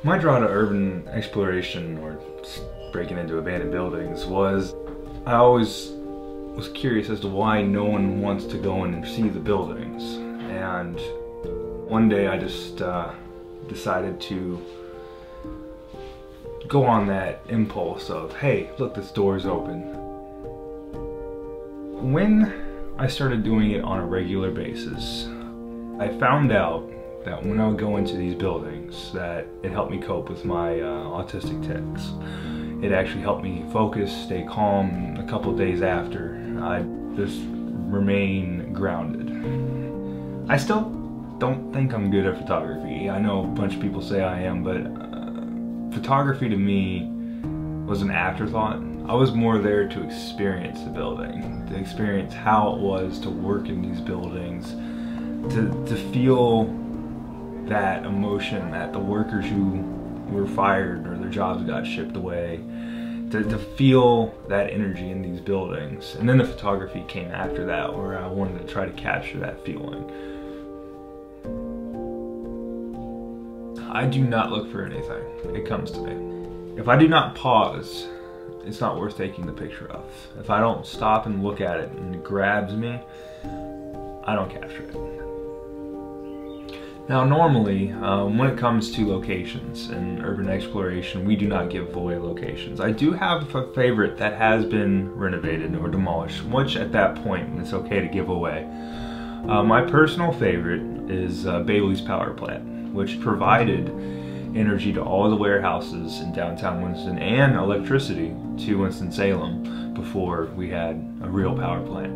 My draw to urban exploration, or breaking into abandoned buildings, was I always was curious as to why no one wants to go in and see the buildings. And one day I just decided to go on that impulse of, hey, look, this door's open. When I started doing it on a regular basis, I found out that when I would go into these buildings, that it helped me cope with my autistic tics. It actually helped me focus, stay calm. A couple of days after, I just remain grounded. I still don't think I'm good at photography. I know a bunch of people say I am, but photography to me was an afterthought. I was more there to experience the building, to experience how it was to work in these buildings, to feel that emotion that the workers who were fired or their jobs got shipped away, to feel that energy in these buildings. And then the photography came after that, where I wanted to try to capture that feeling. I do not look for anything. It comes to me. If I do not pause, it's not worth taking the picture of. If I don't stop and look at it and it grabs me, I don't capture it. Now normally, when it comes to locations and urban exploration, we do not give away locations. I do have a favorite that has been renovated or demolished, which at that point it's okay to give away. My personal favorite is Bailey's Power Plant, which provided energy to all the warehouses in downtown Winston and electricity to Winston-Salem before we had a real power plant.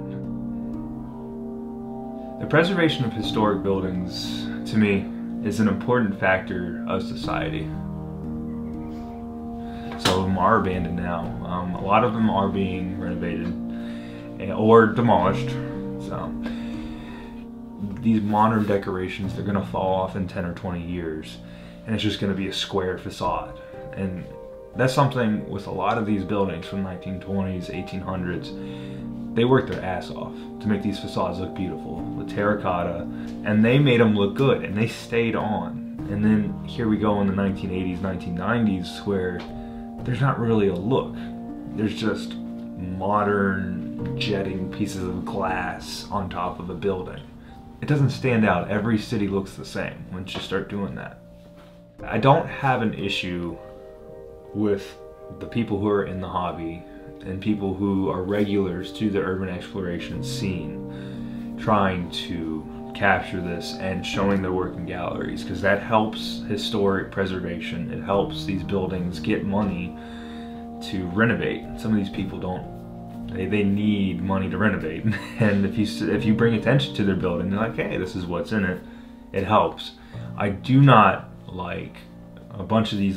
The preservation of historic buildings, to me, is an important factor of society. Some of them are abandoned now. A lot of them are being renovated or demolished. So these modern decorations, they're gonna fall off in 10 or 20 years, and it's just gonna be a square facade. And that's something with a lot of these buildings from 1920s, 1800s. They worked their ass off to make these facades look beautiful with terracotta, and they made them look good, and they stayed on. And then here we go in the 1980s, 1990s, where there's not really a look. There's just modern jetting pieces of glass on top of a building. It doesn't stand out. Every city looks the same once you start doing that. I don't have an issue with the people who are in the hobby and people who are regulars to the urban exploration scene trying to capture this and showing their work in galleries, because that helps historic preservation. It helps these buildings get money to renovate. Some of these people don't, they need money to renovate. And if you bring attention to their building, they're like, hey, this is what's in it. It helps. I do not like a bunch of these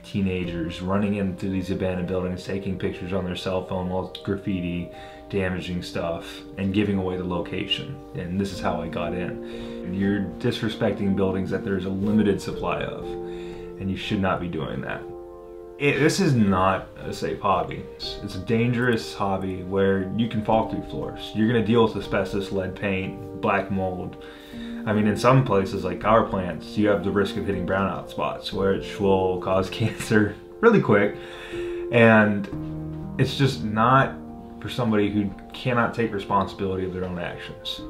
teenagers running into these abandoned buildings, taking pictures on their cell phone while graffiti, damaging stuff, and giving away the location. And this is how I got in. And you're disrespecting buildings that there's a limited supply of, and you should not be doing that. This is not a safe hobby. It's a dangerous hobby where you can fall through floors. You're gonna deal with asbestos, lead paint, black mold. I mean, in some places like power plants, you have the risk of hitting brownout spots, which will cause cancer really quick. And it's just not for somebody who cannot take responsibility of their own actions.